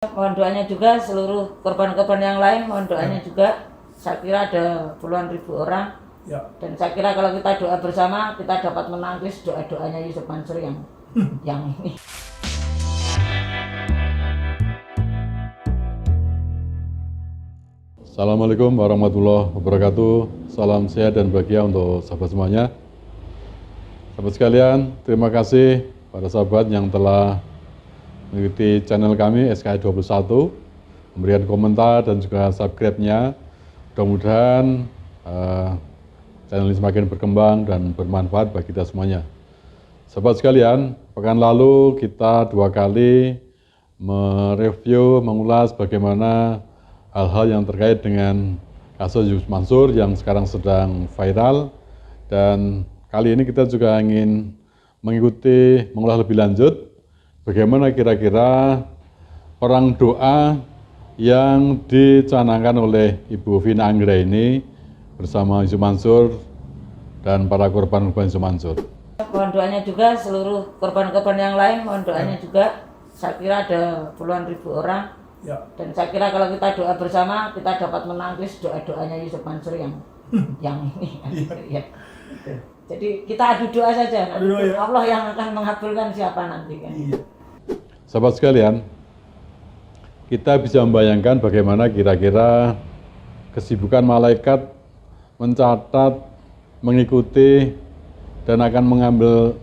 Mohon doanya juga seluruh korban-korban yang lain, mohon doanya juga. Saya kira ada puluhan ribu orang. Ya. Dan saya kira kalau kita doa bersama, kita dapat menangkis doa-doanya Yusuf Mansur yang ini. Assalamualaikum warahmatullahi wabarakatuh. Salam sehat dan bahagia untuk sahabat semuanya. Sahabat sekalian, terima kasih pada sahabat yang telah mengikuti channel kami SKI21, memberikan komentar dan juga subscribe-nya. Mudah-mudahan channel ini semakin berkembang dan bermanfaat bagi kita semuanya. Sahabat sekalian, pekan lalu kita 2 kali mereview, mengulas bagaimana hal-hal yang terkait dengan kasus Yusuf Mansur yang sekarang sedang viral, dan kali ini kita juga ingin mengulas lebih lanjut bagaimana kira-kira orang doa yang dicanangkan oleh Ibu Vina Anggra ini bersama Yusuf Mansur dan para korban-korban Yusuf Mansur. Mohon doanya juga seluruh korban-korban yang lain, mohon doanya juga. Saya kira ada puluhan ribu orang. Ya. Dan saya kira kalau kita doa bersama, kita dapat menangkis doa-doanya Yusuf Mansur yang ini. Ya. Jadi kita adu doa saja. Ya. Allah yang akan mengabulkan siapa nanti kan. Iya. Sahabat sekalian, kita bisa membayangkan bagaimana kira-kira kesibukan malaikat mencatat, mengikuti, dan akan mengambil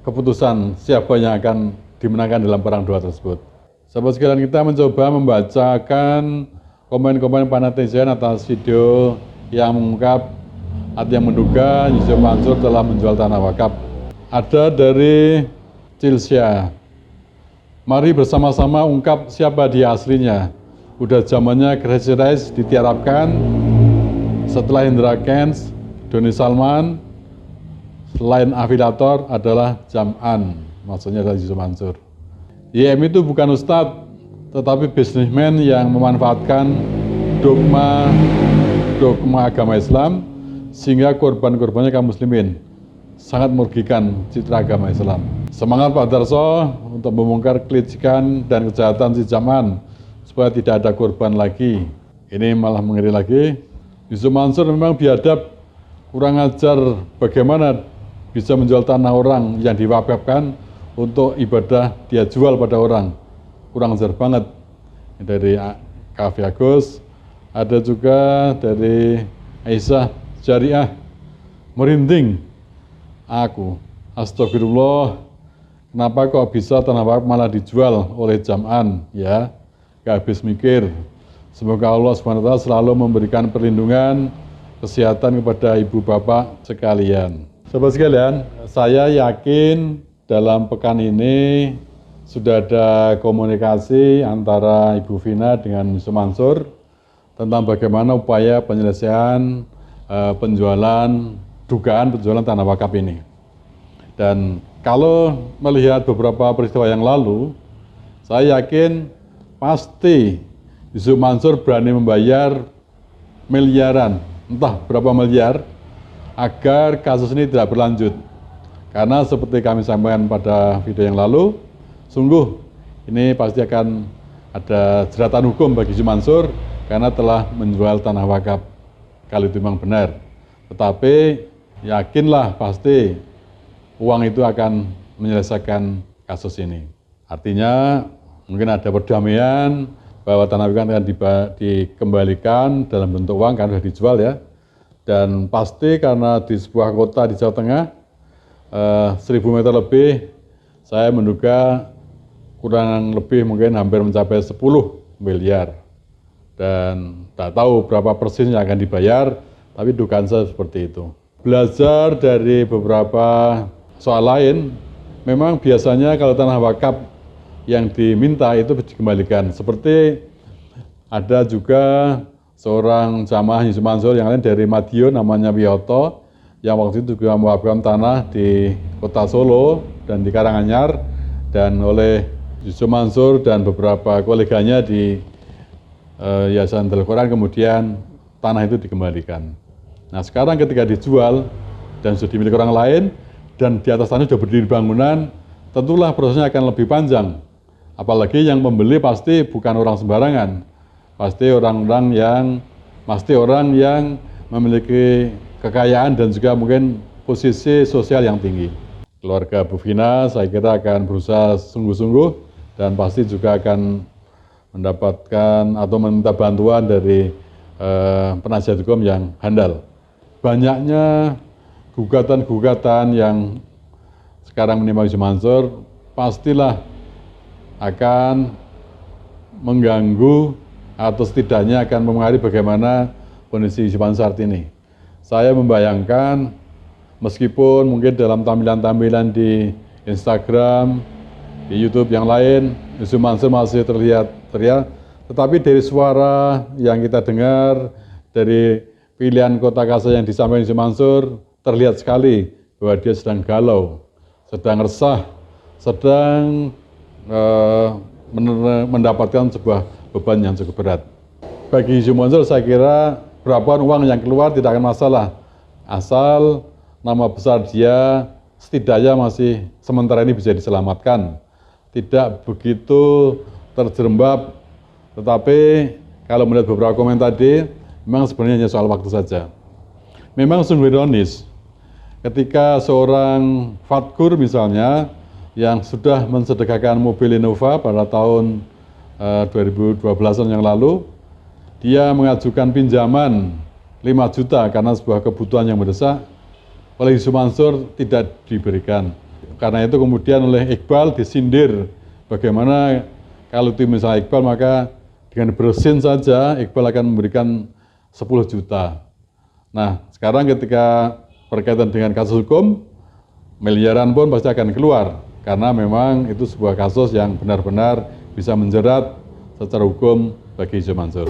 keputusan siapa yang akan dimenangkan dalam perang doa tersebut. Sahabat sekalian, kita mencoba membacakan komen-komen para netizen atas video yang mengungkap atau yang menduga Yusuf Mansur telah menjual tanah wakaf. Ada dari Cilsia. Mari bersama-sama ungkap siapa dia aslinya. Udah zamannya Crazy Rice ditiarapkan. Setelah Indra Kents, Doni Salman, selain afiliator adalah Jam'an. Maksudnya adalah Yusuf Mansur. YM itu bukan ustadz, tetapi bisnismen yang memanfaatkan dogma agama Islam sehingga korban-korbannya kaum muslimin. Sangat merugikan citra agama Islam. Semangat Pak Darso untuk membongkar kelicikan dan kejahatan si Jam'an supaya tidak ada korban lagi. Ini malah mengeri lagi. Yusuf Mansur memang biadab, kurang ajar bagaimana bisa menjual tanah orang yang diwakafkan untuk ibadah dia jual pada orang. Kurang ajar banget. Dari Kavi Agus, ada juga dari Aisyah Jariah, merinding aku. Astagfirullah, kenapa kok bisa tanah wakaf malah dijual oleh Jam'an? Ya, gak habis mikir. Semoga Allah SWT selalu memberikan perlindungan, kesehatan kepada ibu bapak sekalian. Sahabat sekalian, saya yakin dalam pekan ini sudah ada komunikasi antara Ibu Vina dengan Yusuf Mansur tentang bagaimana upaya penyelesaian dugaan penjualan tanah wakaf ini. Dan kalau melihat beberapa peristiwa yang lalu, saya yakin pasti Yusuf Mansur berani membayar miliaran, entah berapa miliar, agar kasus ini tidak berlanjut. Karena seperti kami sampaikan pada video yang lalu, sungguh ini pasti akan ada jeratan hukum bagi Yusuf Mansur karena telah menjual tanah wakaf. Kalau itu memang benar. Tetapi yakinlah pasti uang itu akan menyelesaikan kasus ini. Artinya mungkin ada perdamaian bahwa tanah wakaf akan dikembalikan dalam bentuk uang karena sudah dijual ya. Dan pasti karena di sebuah kota di Jawa Tengah 1000 meter lebih, saya menduga kurang lebih mungkin hampir mencapai 10 miliar. Dan tak tahu berapa persen yang akan dibayar, tapi dugaan saya seperti itu. Belajar dari beberapa soal lain, memang biasanya kalau tanah wakaf yang diminta itu dikembalikan. Seperti ada juga seorang jamaah Yusuf Mansur yang lain dari Madiun namanya Wiyoto, yang waktu itu juga mewakafkan tanah di kota Solo dan di Karanganyar, dan oleh Yusuf Mansur dan beberapa koleganya di Yayasan Darul Quran kemudian tanah itu dikembalikan. Nah sekarang ketika dijual dan sudah dimiliki orang lain dan di atas tanah sudah berdiri bangunan, tentulah prosesnya akan lebih panjang. Apalagi yang membeli pasti bukan orang sembarangan, pasti orang yang memiliki kekayaan dan juga mungkin posisi sosial yang tinggi. Keluarga Bu Vina saya kira akan berusaha sungguh-sungguh dan pasti juga akan mendapatkan atau meminta bantuan dari penasihat hukum yang handal. Banyaknya gugatan-gugatan yang sekarang menimpa Yusuf Mansur pastilah akan mengganggu atau setidaknya akan mempengaruhi bagaimana kondisi Yusuf Mansur saat ini. Saya membayangkan meskipun mungkin dalam tampilan-tampilan di Instagram, di YouTube yang lain, Yusuf Mansur masih terlihat, tetapi dari suara yang kita dengar, dari pilihan kota kasar yang disampaikan Yusuf Mansur, terlihat sekali bahwa dia sedang galau, sedang resah, sedang mendapatkan sebuah beban yang cukup berat. Bagi Yusuf Mansur saya kira berapa uang yang keluar tidak akan masalah, asal nama besar dia setidaknya masih sementara ini bisa diselamatkan, tidak begitu terjerembab. Tetapi kalau melihat beberapa komen tadi, memang sebenarnya hanya soal waktu saja. Memang sungguh ironis ketika seorang fatkur misalnya yang sudah mensedekahkan mobil Innova pada tahun 2012-an yang lalu, dia mengajukan pinjaman 5 juta karena sebuah kebutuhan yang mendesak, oleh Yusuf Mansur tidak diberikan. Karena itu kemudian oleh Iqbal disindir, bagaimana kalau itu misalnya Iqbal, maka dengan bersin saja Iqbal akan memberikan 10 juta. Nah, sekarang ketika berkaitan dengan kasus hukum, miliaran pun pasti akan keluar, karena memang itu sebuah kasus yang benar-benar bisa menjerat secara hukum bagi Yusuf Mansur.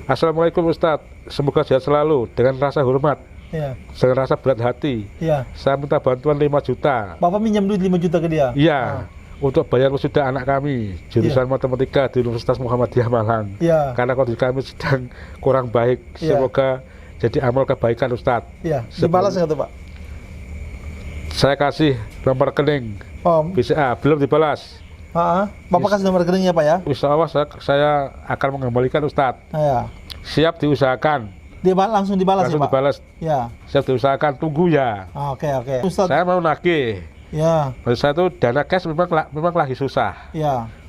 Assalamualaikum Ustadz, semoga sehat selalu dengan rasa hormat, dengan rasa berat hati. Saya minta bantuan 5 juta. Bapak minjam duit 5 juta ke dia? Iya, untuk bayar wisuda anak kami, jurusan matematika di Universitas Muhammadiyah Malang. Karena kondisi kami sedang kurang baik, semoga jadi amal kebaikan Ustadz. Dibalas nggak tuh Pak? Saya kasih nomor rekening, BCA, belum dibalas. Bapak kasih nomor rekeningnya Pak ya? Insya Allah saya akan mengembalikan Ustadz. Siap diusahakan. Dia langsung dibalas langsung ya Pak? Dibalas. Siap diusahakan, tunggu ya. Oke. Ustadz. Saya mau nagih. Maksud saya itu dana cash memang lagi susah.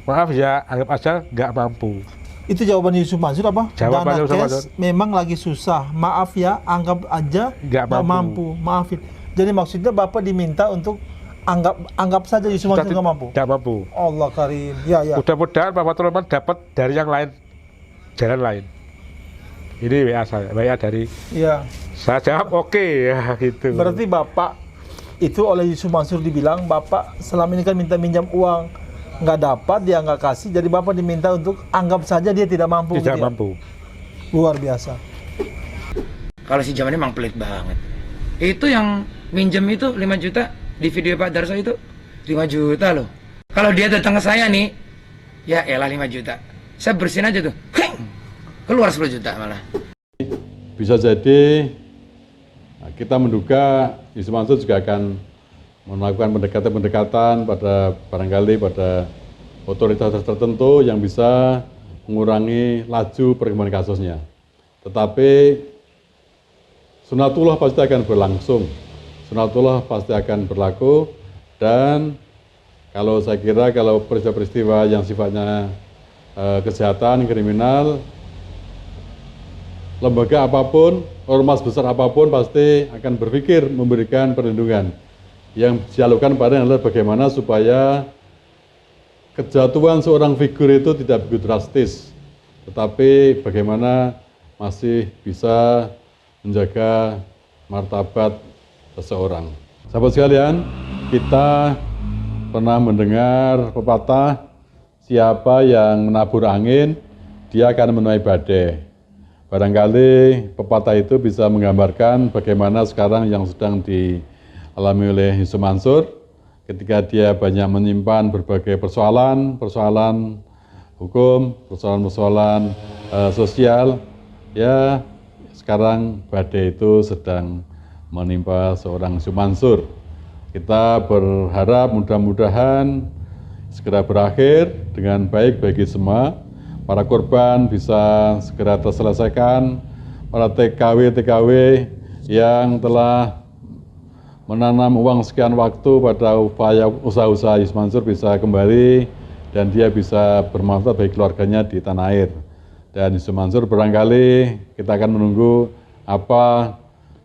Maaf ya, anggap aja nggak mampu. Itu jawaban Yusuf Mansur apa? Jawabannya Dana cash memang lagi susah. Maaf ya, anggap aja nggak mampu. Maafin. Jadi maksudnya Bapak diminta untuk anggap saja Yusuf Mansur nggak mampu. Nggak mampu. Allah Karim. Mudah-mudahan Bapak Tulman dapat dari yang lain, jalan lain. Ini WA dari. Saya jawab oke ya gitu. Berarti Bapak itu oleh Yusuf Mansur dibilang Bapak selama ini kan minjam uang, nggak dapat, dia nggak kasih, jadi Bapak diminta untuk anggap saja dia tidak mampu. Tidak mampu. Luar biasa. Kalau si Jaman emang pelit banget. Itu yang minjem itu 5 juta di video Pak Darso itu 5 juta loh. Kalau dia datang ke saya nih, ya elah 5 juta. Saya bersihin aja tuh. Keluar 10 juta malah. Bisa jadi kita menduga Yusuf Mansur juga akan melakukan pendekatan-pendekatan pada barangkali pada otoritas tertentu yang bisa mengurangi laju perkembangan kasusnya. Tetapi sunatullah pasti akan berlangsung, sunatullah pasti akan berlaku, dan kalau saya kira kalau peristiwa-peristiwa yang sifatnya kejahatan, kriminal, lembaga apapun, ormas besar apapun pasti akan berpikir memberikan perlindungan. Yang dilakukan pada adalah bagaimana supaya kejatuhan seorang figur itu tidak begitu drastis, tetapi bagaimana masih bisa menjaga martabat seseorang. Sahabat sekalian, kita pernah mendengar pepatah, siapa yang menabur angin, dia akan menuai badai. Barangkali pepatah itu bisa menggambarkan bagaimana sekarang yang sedang dialami oleh Yusuf Mansur ketika dia banyak menyimpan berbagai persoalan hukum, persoalan sosial. Ya, sekarang badai itu sedang menimpa seorang Yusuf Mansur. Kita berharap mudah-mudahan segera berakhir dengan baik bagi semua. Para korban bisa segera terselesaikan, para TKW yang telah menanam uang sekian waktu pada upaya usaha-usaha Yusuf Mansur bisa kembali dan dia bisa bermanfaat bagi keluarganya di tanah air. Dan Yusuf Mansur barangkali kita akan menunggu apa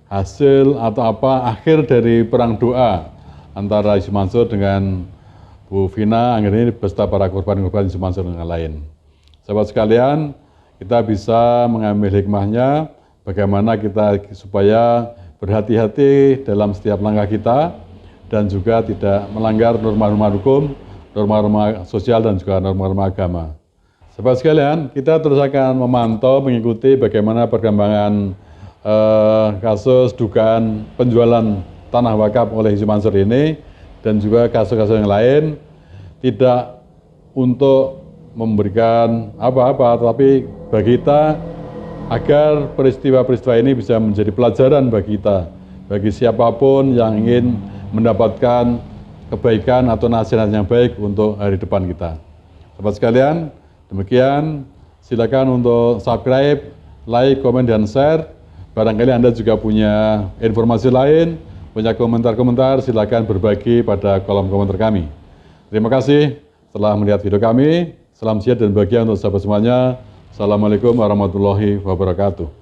hasil atau apa akhir dari perang doa antara Yusuf Mansur dengan Bu Vina Angger ini beserta para korban-korban Yusuf Mansur dengan lain. Sahabat sekalian, kita bisa mengambil hikmahnya bagaimana kita supaya berhati-hati dalam setiap langkah kita dan juga tidak melanggar norma-norma hukum, norma-norma sosial dan juga norma-norma agama. Sahabat sekalian, kita terus akan memantau, mengikuti bagaimana perkembangan kasus dugaan penjualan tanah wakaf oleh Yusuf Mansur ini dan juga kasus-kasus yang lain, tidak untuk memberikan apa-apa, tapi bagi kita agar peristiwa-peristiwa ini bisa menjadi pelajaran bagi kita, bagi siapapun yang ingin mendapatkan kebaikan atau nasihat yang baik untuk hari depan kita. Sahabat sekalian, demikian, silakan untuk subscribe, like, komen, dan share. Barangkali Anda juga punya informasi lain, punya komentar-komentar, silakan berbagi pada kolom komentar kami. Terima kasih telah melihat video kami. Salam sehat dan bahagia untuk sahabat semuanya. Assalamualaikum warahmatullahi wabarakatuh.